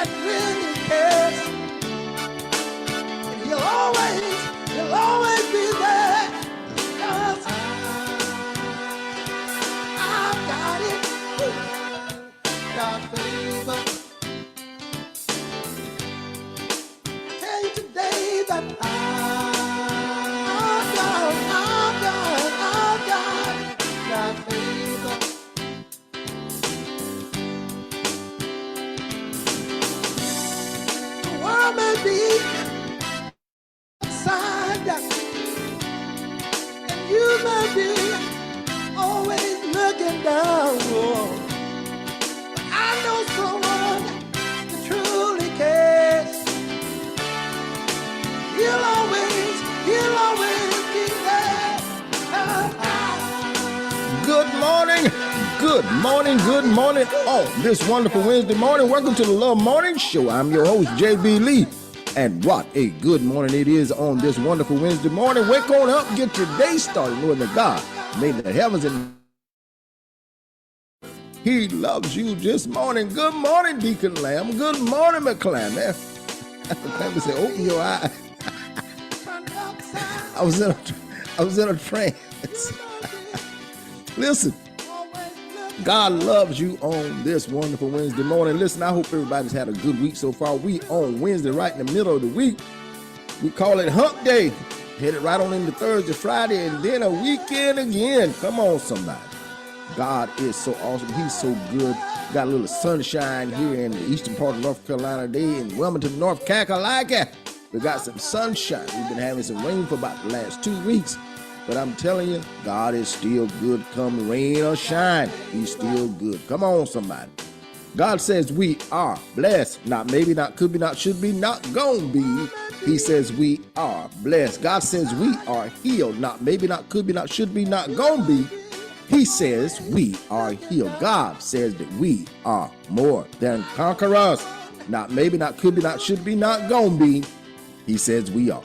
that really cares. And he'll always be there. 'Cause I've got it. Got favor. Tell you today that I've got favor. The world may be upside down, and you may be always looking down. But I know someone that truly cares. He'll always be there. Good morning, good morning, good morning on this wonderful Wednesday morning. Welcome to the Love Morning Show. I'm your host, J.B. Lee. And what a good morning it is on this wonderful Wednesday morning. Wake on up, get your day started, knowing that God made the heavens and He loves you this morning. Good morning, Deacon Lamb. Good morning, McClam. McClam said, open your eyes. I was in a trance. Listen, God loves you on this wonderful Wednesday morning. Listen, I hope everybody's had a good week so far. We on Wednesday, right in the middle of the week. We call it Hump Day. Headed right on into Thursday, Friday, and then a weekend again. Come on, somebody. God is so awesome. He's so good. Got a little sunshine here in the eastern part of North Carolina today in Wilmington, North Carolina. We got some sunshine. We've been having some rain for about the last 2 weeks. But I'm telling you, God is still good come rain or shine. He's still good. Come on, somebody. God says we are blessed. Not maybe, not could be, not should be, not gonna be. He says we are blessed. God says we are healed. Not maybe, not could be, not should be, not gonna be. He says we are healed. God says that we are more than conquerors. Not maybe, not could be, not should be, not gonna be. He says we are.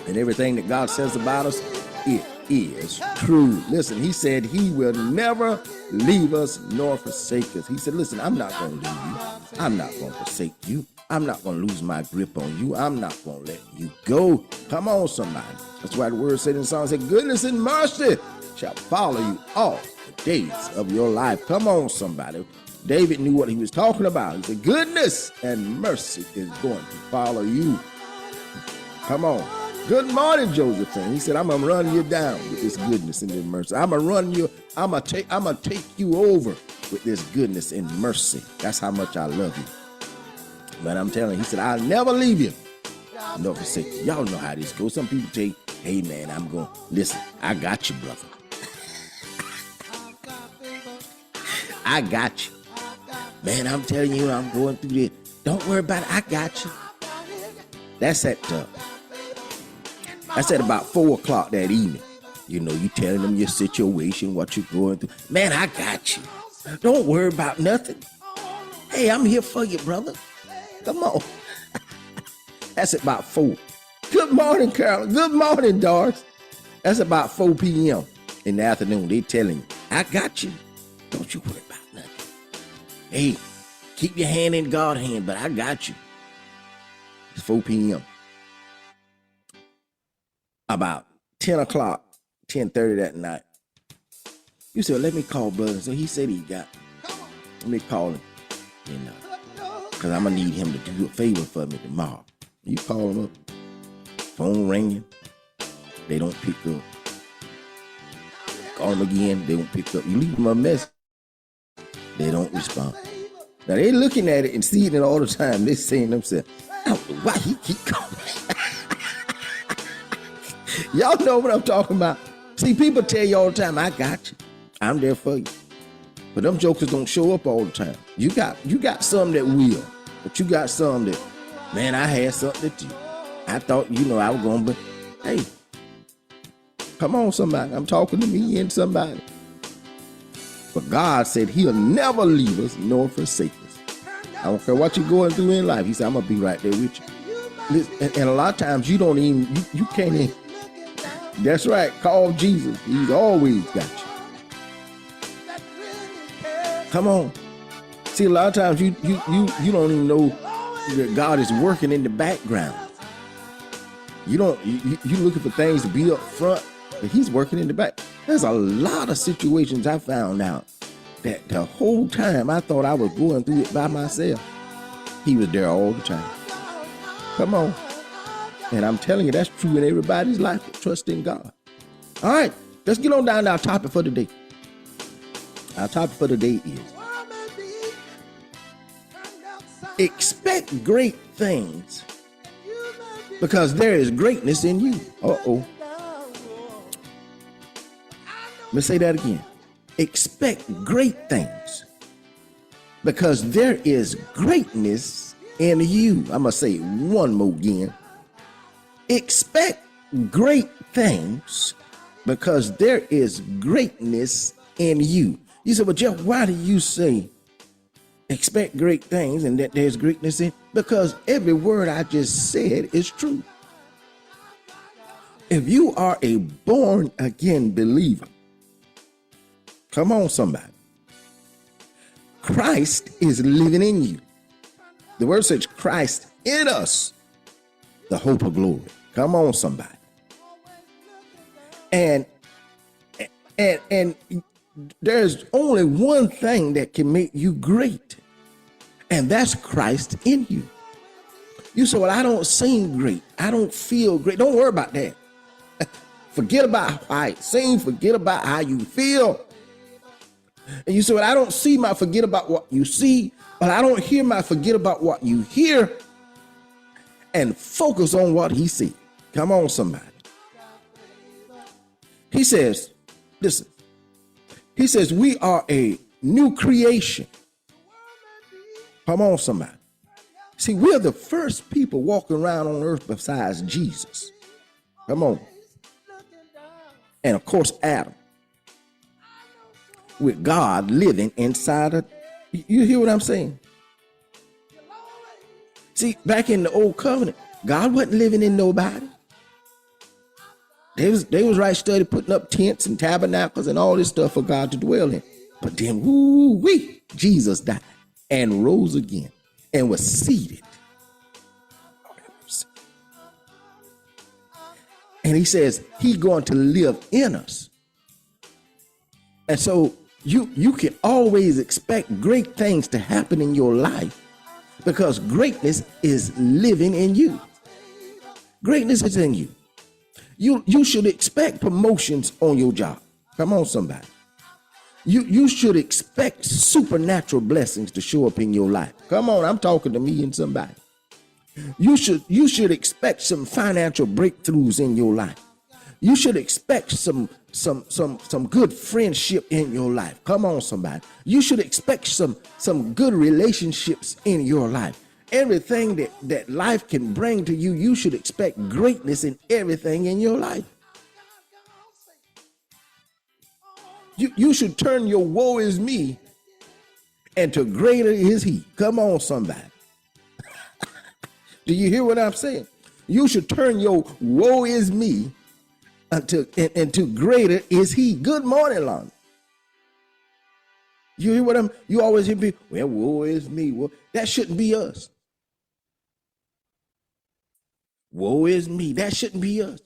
And everything that God says about us, it is true. Listen, he said he will never leave us nor forsake us. He said, listen, I'm not going to leave you. I'm not going to forsake you. I'm not going to lose my grip on you. I'm not going to let you go. Come on, somebody. That's why the word said in the song, said, goodness and mercy shall follow you all the days of your life. Come on, somebody. David knew what he was talking about. He said, goodness and mercy is going to follow you. Come on. Good morning, Josephine. He said, I'm gonna run you down with this goodness and this mercy. I'm gonna take you over with this goodness and mercy. That's how much I love you. But I'm telling you, he said, I'll never leave you. No forsake you. Y'all know how this goes. Some people say, hey man, listen, I got you, brother. I got you. Man, I'm telling you, I'm going through this. Don't worry about it. I got you. That's at about 4 o'clock that evening. You know, you telling them your situation, what you're going through. Man, I got you. Don't worry about nothing. Hey, I'm here for you, brother. Come on. That's about 4. Good morning, Carolyn. Good morning, Doris. That's about 4 p.m. in the afternoon. They telling you, I got you. Don't you worry about nothing. Hey, keep your hand in God's hand, but I got you. It's 4 p.m. About 10 o'clock, 10:30 that night. You said, let me call brother. So he said he got me. Let me call him. Because I'm going to need him to do a favor for me tomorrow. You call him up. Phone ringing. They don't pick up. Call them again. They don't pick up. You leave them a message. They don't respond. Now they looking at it and seeing it all the time. They saying themselves, I don't know why he keep calling. Y'all know what I'm talking about. See, people tell you all the time, I got you. I'm there for you. But them jokers don't show up all the time. You got some that will, but you got some that, man, I had something to do. I thought, I was going to be, hey, come on, somebody. I'm talking to me and somebody. But God said he'll never leave us nor forsake us. I don't care what you're going through in life. He said, I'm going to be right there with you. And a lot of times you don't even, you can't even. That's right. Call Jesus. He's always got you. Come on. See, a lot of times you don't even know that God is working in the background. You looking for things to be up front, but he's working in the back. There's a lot of situations I found out that the whole time I thought I was going through it by myself. He was there all the time. Come on. And I'm telling you, that's true in everybody's life. Trust in God. All right, let's get on down to our topic for today. Our topic for today is expect great things because there is greatness in you. Uh-oh. Let me say that again. Expect great things because there is greatness in you. I'm going to say it one more again. Expect great things because there is greatness in you. You say, well, Jeff, why do you say expect great things and that there's greatness in? Because every word I just said is true. If you are a born again believer, come on, somebody. Christ is living in you. The word says Christ in us, the hope of glory. Come on, somebody. And there's only one thing that can make you great, and that's Christ in you. You say, well, I don't seem great. I don't feel great. Don't worry about that. Forget about how I sing. Forget about how you feel. And you say, well, I don't see my forget about what you see, but I don't hear my forget about what you hear, and focus on what he said. Come on, somebody. He says, listen, he says, we are a new creation. Come on, somebody. See, we're the first people walking around on earth besides Jesus. Come on. And of course, Adam. With God living inside of, you hear what I'm saying? See, back in the old covenant, God wasn't living in nobody. They was right study putting up tents and tabernacles and all this stuff for God to dwell in. But then, woo-wee, Jesus died and rose again and was seated. And he says he's going to live in us. And so you can always expect great things to happen in your life because greatness is living in you. Greatness is in you. You should expect promotions on your job. Come on, somebody. You should expect supernatural blessings to show up in your life. Come on, I'm talking to me and somebody. You should expect some financial breakthroughs in your life. You should expect some good friendship in your life. Come on, somebody. You should expect some good relationships in your life. Everything that life can bring to you, you should expect greatness in everything in your life. You should turn your woe is me into greater is he. Come on, somebody. Do you hear what I'm saying? You should turn your woe is me into greater is he. Good morning, Lon. You hear what you always hear people, well, woe is me. Well, that shouldn't be us. Woe is me. That shouldn't be us.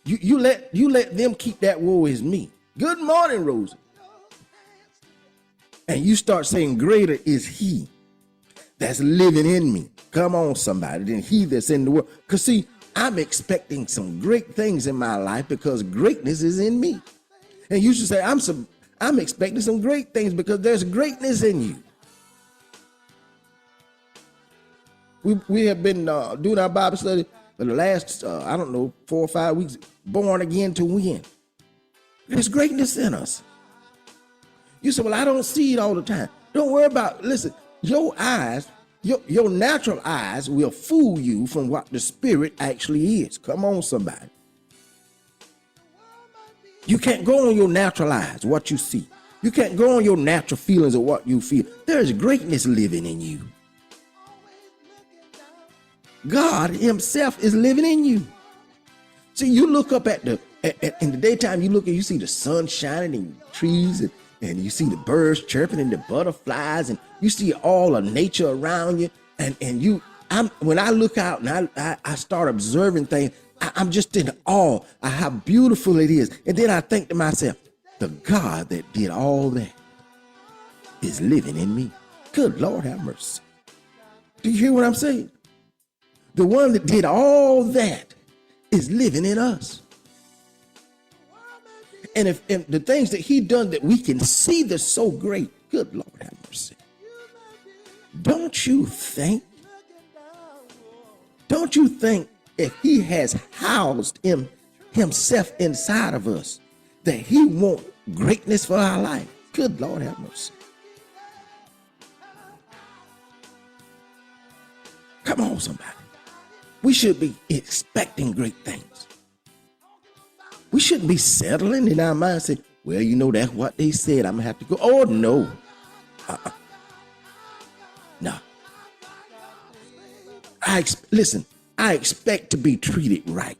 You let them keep that woe is me. Good morning, Rosie. And you start saying greater is he that's living in me. Come on, somebody. Than he that's in the world. Because see, I'm expecting some great things in my life because greatness is in me. And you should say, I'm expecting some great things because there's greatness in you. We have been doing our Bible study for the last, 4 or 5 weeks, born again to win. There's greatness in us. You say, well, I don't see it all the time. Don't worry about it. Listen, your eyes, your natural eyes will fool you from what the spirit actually is. Come on, somebody. You can't go on your natural eyes, what you see. You can't go on your natural feelings of what you feel. There is greatness living in you. God himself is living in you. See, you look up in the daytime, you see the sun shining and trees and you see the birds chirping and the butterflies, and you see all of nature around you. When I look out and I start observing things, I'm just in awe of how beautiful it is. And then I think to myself, the God that did all that is living in me. Good Lord have mercy. Do you hear what I'm saying? The one that did all that is living in us. And if the things that he done that we can see that's so great, good Lord have mercy. Don't you think if he has housed himself inside of us, that he want greatness for our life? Good Lord have mercy. Come on, somebody. We should be expecting great things. We shouldn't be settling in our mind saying, well, you know, that's what they said, I'm going to have to go. Oh, no. No. Listen, I expect to be treated right.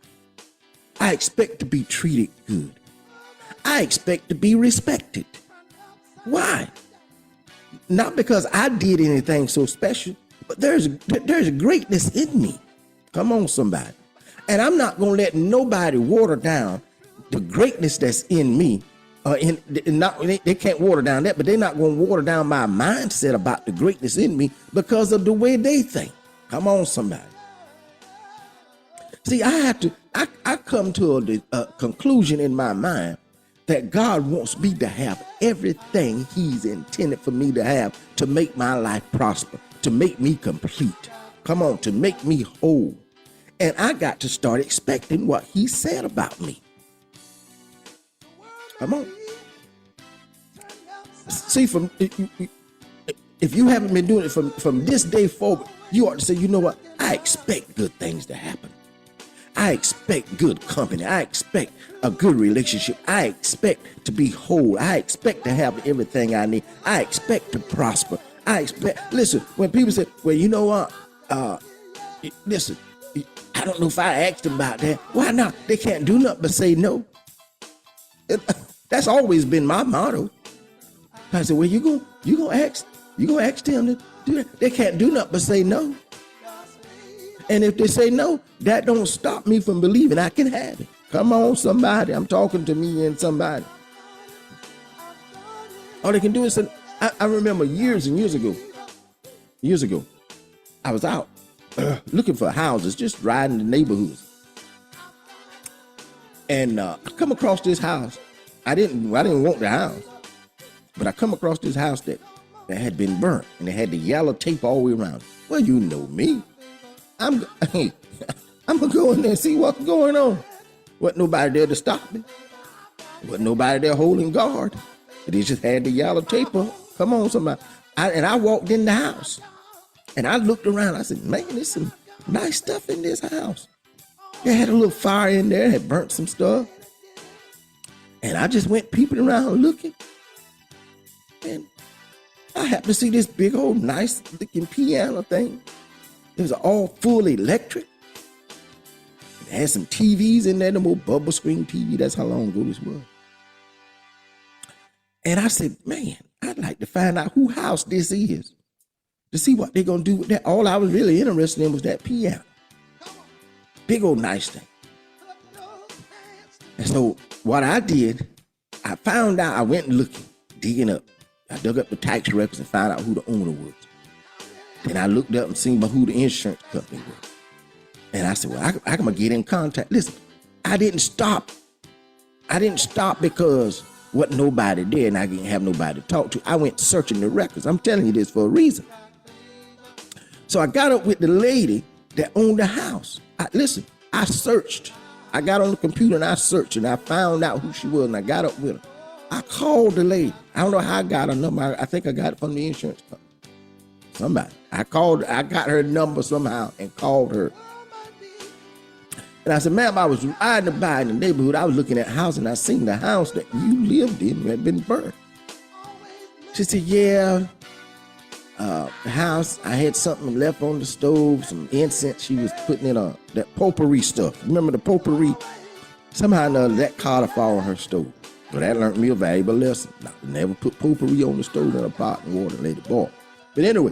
I expect to be treated good. I expect to be respected. Why? Not because I did anything so special, but there's a greatness in me. Come on, somebody. And I'm not going to let nobody water down the greatness that's in me. They can't water down that, but they're not going to water down my mindset about the greatness in me because of the way they think. Come on, somebody. See, I come to a conclusion in my mind that God wants me to have everything he's intended for me to have to make my life prosper, to make me complete. Come on, to make me whole. And I got to start expecting what he said about me. Come on. See, if you haven't been doing it from this day forward, you ought to say, you know what? I expect good things to happen. I expect good company. I expect a good relationship. I expect to be whole. I expect to have everything I need. I expect to prosper. Listen, when people say, well, you know what? Listen, I don't know if I asked about that. Why not? They can't do nothing but say no. That's always been my motto. I said, well, you gonna ask them to do that. They can't do nothing but say no. And if they say no, that don't stop me from believing I can have it. Come on, somebody. I'm talking to me and somebody. All they can do is say, I remember years and years ago, I was out looking for houses, just riding the neighborhoods. And I come across this house. I didn't want the house, but I come across this house that had been burnt, and it had the yellow tape all the way around. Well, you know me. I'm gonna go in there and see what's going on. Wasn't nobody there to stop me. Wasn't nobody there holding guard. They just had the yellow tape up. Come on, somebody. I walked in the house, and I looked around. I said, man, there's some nice stuff in this house. They had a little fire in there, had burnt some stuff. And I just went peeping around looking. And I happened to see this big old nice looking piano thing. It was all full electric. It had some TVs in there, the old bubble screen TV. That's how long ago this was. And I said, man, I'd like to find out whose house this is to see what they're going to do with that. All I was really interested in was that piano. Big old nice thing. And so what I did, I found out, I went looking, digging up. I dug up the tax records and found out who the owner was. Then I looked up and seen who the insurance company was. And I said, well, I can get in contact. Listen, I didn't stop. I didn't stop because wasn't nobody there and I didn't have nobody to talk to. I went searching the records. I'm telling you this for a reason. So I got up with the lady that owned the house. Listen, I searched. I got on the computer and I searched and I found out who she was and I got up with her. I called the lady. I don't know how I got her number. I think I got it from the insurance company. Somebody. I got her number somehow and called her. And I said, ma'am, I was riding by in the neighborhood. I was looking at a house and I seen the house that you lived in had been burned. She said, yeah, the house, I had something left on the stove, some incense she was putting in that potpourri stuff. Remember the potpourri? Somehow or another, that caught a fire on her stove. So that learned me a valuable lesson. Not to never put potpourri on the stove in a pot and water and let it boil. But anyway,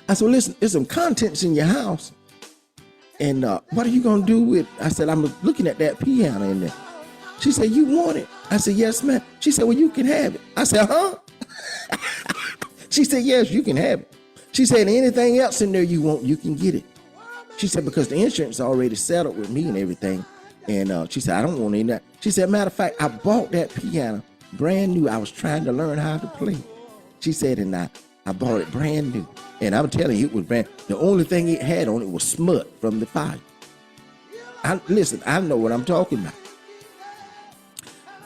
I said, listen, there's some contents in your house. And what are you going to do with? I said, I'm looking at that piano in there. She said, you want it? I said, yes, ma'am. She said, well, you can have it. I said, huh? She said, yes, you can have it. She said, anything else in there you want, you can get it. She said, because the insurance already settled with me and everything. And she said, I don't want any of that. She said, matter of fact, I bought that piano brand new. I was trying to learn how to play. She said, and I bought it brand new. And I'm telling you, it was brand. The only thing it had on it was smut from the fire. Listen, I know what I'm talking about.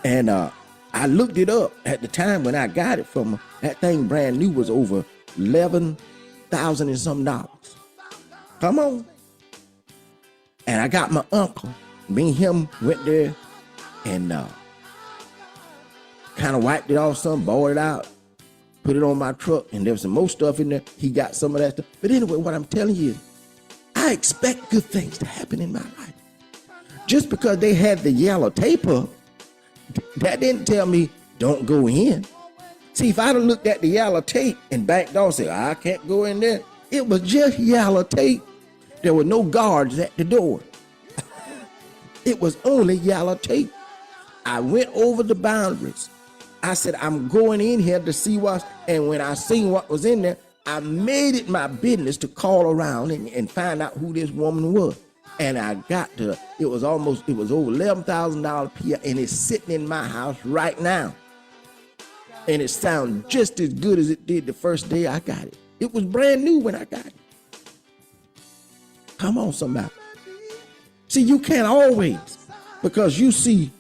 And I looked it up at the time when I got it from her. That thing brand new was over $11,000 and some dollars. Come on. And I got my uncle. Me and him went there and kind of wiped it off some, bought it out, put it on my truck, and there was some more stuff in there. He got some of that stuff. But anyway, what I'm telling you, I expect good things to happen in my life. Just because they had the yellow tape up, that didn't tell me don't go in. See, if I'd have looked at the yellow tape and backed off and said, I can't go in there, it was just yellow tape. There were no guards at the door. It was only yellow tape. I went over the boundaries. I said, I'm going in here to see what's, and when I seen what was in there, I made it my business to call around and find out who this woman was. And I got to, it was over $11,000 piano, and it's sitting in my house right now. And it sounds just as good as it did the first day I got it. It was brand new when I got it. Come on, somebody. See, you can't always, because you see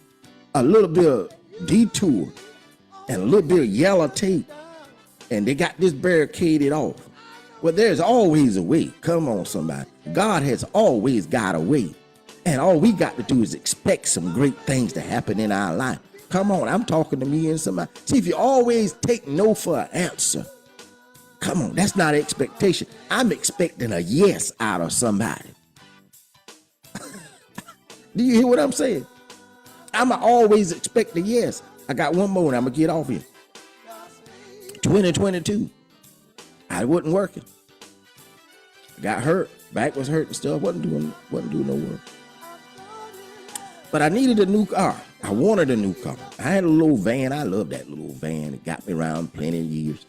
a little bit of detour and a little bit of yellow tape, and they got this barricaded off. Well, there's always a way. Come on, somebody. God has always got a way. And all we got to do is expect some great things to happen in our life. Come on, I'm talking to me and somebody. See, if you always take no for an answer, come on, that's not expectation. I'm expecting a yes out of somebody. Do you hear what I'm saying? I'm always expect a yes. I got one more and I'm going to get off here. 2022. I wasn't working. I got hurt. Back was hurt and stuff. Wasn't doing no work. But I needed a new car. I wanted a new car. I had a little van. I loved that little van. It got me around plenty of years.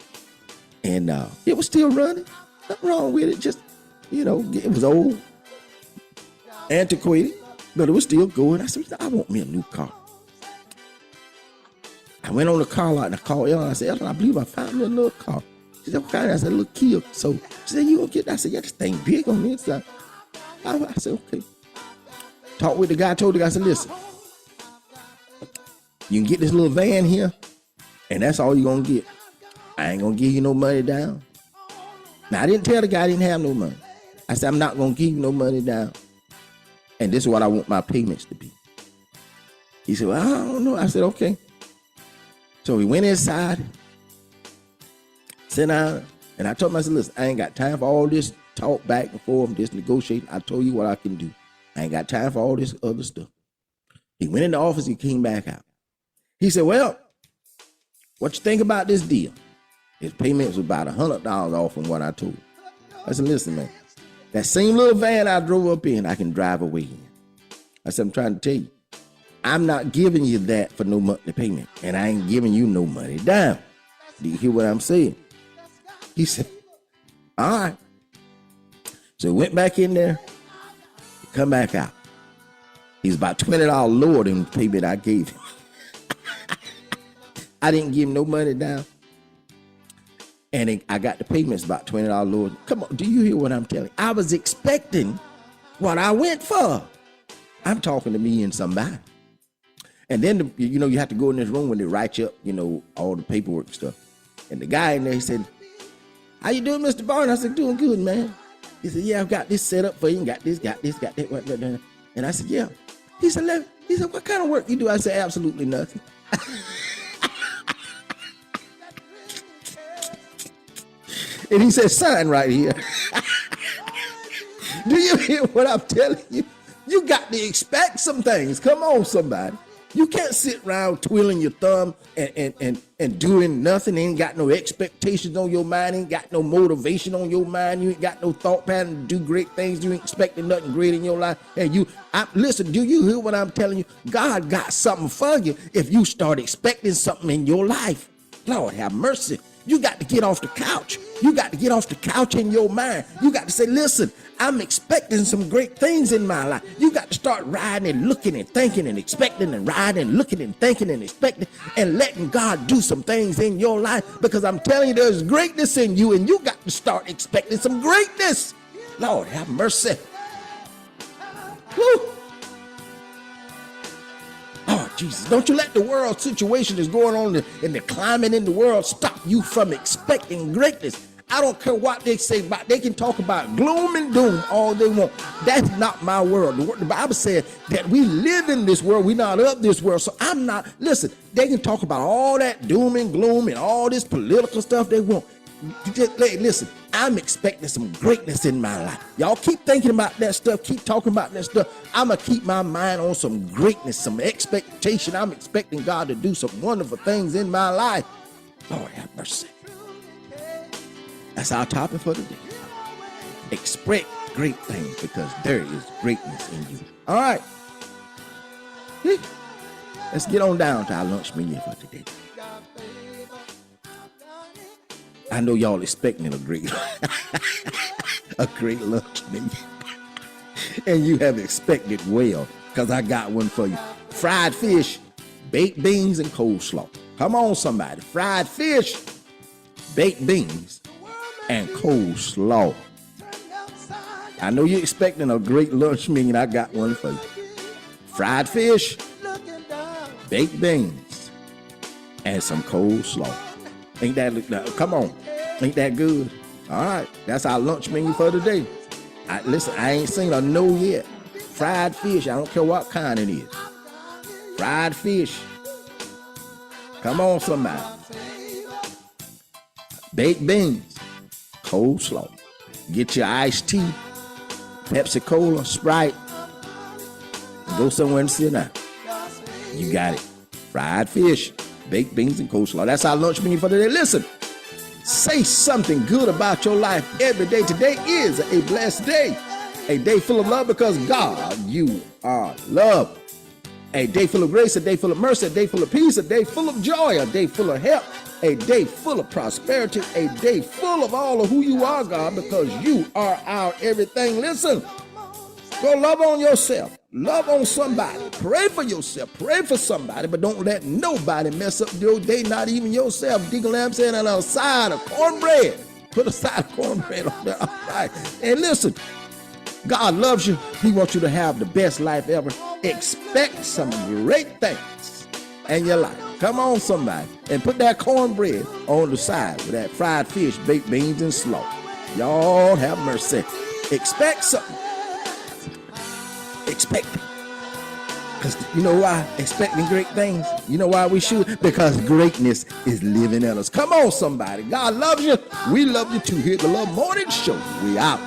And it was still running. Nothing wrong with it. Just, it was old, antiquated, but it was still going. I said, I want me a new car. I went on the car lot and I called Ellen. I said, Ellen, I believe I found me a little car. She said, what kind? I said, a little Kia. So she said, you gonna get that? I said, yeah, this thing big on the inside. I said, okay. Talked with the guy, told the guy, I said, listen, you can get this little van here, and that's all you're gonna get. I ain't gonna give you no money down. Now, I didn't tell the guy I didn't have no money. I said, I'm not gonna give you no money down. And this is what I want my payments to be. He said, well, I don't know. I said, okay. So we went inside, sat down, and I told him, I said, listen, I ain't got time for all this talk back and forth, this negotiating. I told you what I can do. I ain't got time for all this other stuff. He went in the office, he came back out. He said, well, what you think about this deal? His payments was about $100 off from what I told him. I said, listen, man, that same little van I drove up in, I can drive away in. I said, I'm trying to tell you, I'm not giving you that for no monthly payment, and I ain't giving you no money down. Do you hear what I'm saying? He said, all right. So he went back in there, come back out. He's about $20 lower than the payment I gave him. I didn't give him no money down. And I got the payments about $20 lower. Come on, do you hear what I'm telling you? I was expecting what I went for. I'm talking to me and somebody. And then, you have to go in this room when they write you up, all the paperwork stuff. And the guy in there, he said, how you doing, Mr. Barnes? I said, doing good, man. He said, yeah, I've got this set up for you. Got this, got that. And I said, yeah. He said, what kind of work you do? I said, absolutely nothing. And he said, sign right here. Do you hear what I'm telling you? You got to expect some things. Come on, somebody. You can't sit around twiddling your thumb and doing nothing. Ain't got no expectations on your mind. Ain't got no motivation on your mind. You ain't got no thought pattern to do great things. You ain't expecting nothing great in your life. And listen, do you hear what I'm telling you? God got something for you if you start expecting something in your life. Lord have mercy. You got to get off the couch. You got to get off the couch in your mind. You got to say, listen, I'm expecting some great things in my life. You got to start riding and looking and thinking and expecting and riding and looking and thinking and expecting and letting God do some things in your life, because I'm telling you, there's greatness in you, and you got to start expecting some greatness. Lord have mercy. Woo. Oh, Jesus, don't you let the world situation that's going on in the climate in the world stop you from expecting greatness. I don't care what they say about, they can talk about gloom and doom all they want. That's not my world. The Bible said that we live in this world. We're not of this world. So I'm not, listen, they can talk about all that doom and gloom and all this political stuff they want. Just, listen, I'm expecting some greatness in my life. Y'all keep thinking about that stuff. Keep talking about that stuff. I'm going to keep my mind on some greatness, some expectation. I'm expecting God to do some wonderful things in my life. Lord have mercy. That's our topic for today. Expect great things, because there is greatness in you. All right. Let's get on down to our lunch menu for today. I know y'all expecting a great lunch menu. And you have expected well, because I got one for you. Fried fish, baked beans, and coleslaw. Come on, somebody. Fried fish, baked beans, and coleslaw. I know you're expecting a great lunch menu, and I got one for you. Fried fish, baked beans, and some coleslaw. Ain't that, come on, ain't that good? All right, that's our lunch menu for today. Listen, I ain't seen a no yet. Fried fish, I don't care what kind it is. Fried fish. Come on, somebody. Baked beans, coleslaw. Get your iced tea, Pepsi Cola, Sprite. Go somewhere and sit down. You got it. Fried fish, baked beans, and coleslaw. That's our lunch menu for today. Listen, say something good about your life every day. Today is a blessed day. A day full of love, because God, you are love. A day full of grace, a day full of mercy, a day full of peace, a day full of joy, a day full of help, a day full of prosperity, a day full of all of who you are, God, because you are our everything. Listen, go love on yourself. Love on somebody. Pray for yourself. Pray for somebody, but don't let nobody mess up your day, not even yourself. Deacon Lamb saying, on a side of cornbread. Put a side of cornbread on there. All right. And listen, God loves you. He wants you to have the best life ever. Expect some great things in your life. Come on, somebody. And put that cornbread on the side with that fried fish, baked beans, and slaw. Y'all have mercy. Expect something. Expect it. Because you know why? Expecting great things. You know why we should? Because greatness is living in us. Come on, somebody. God loves you. We love you too. Here at the Love Morning Show. We out.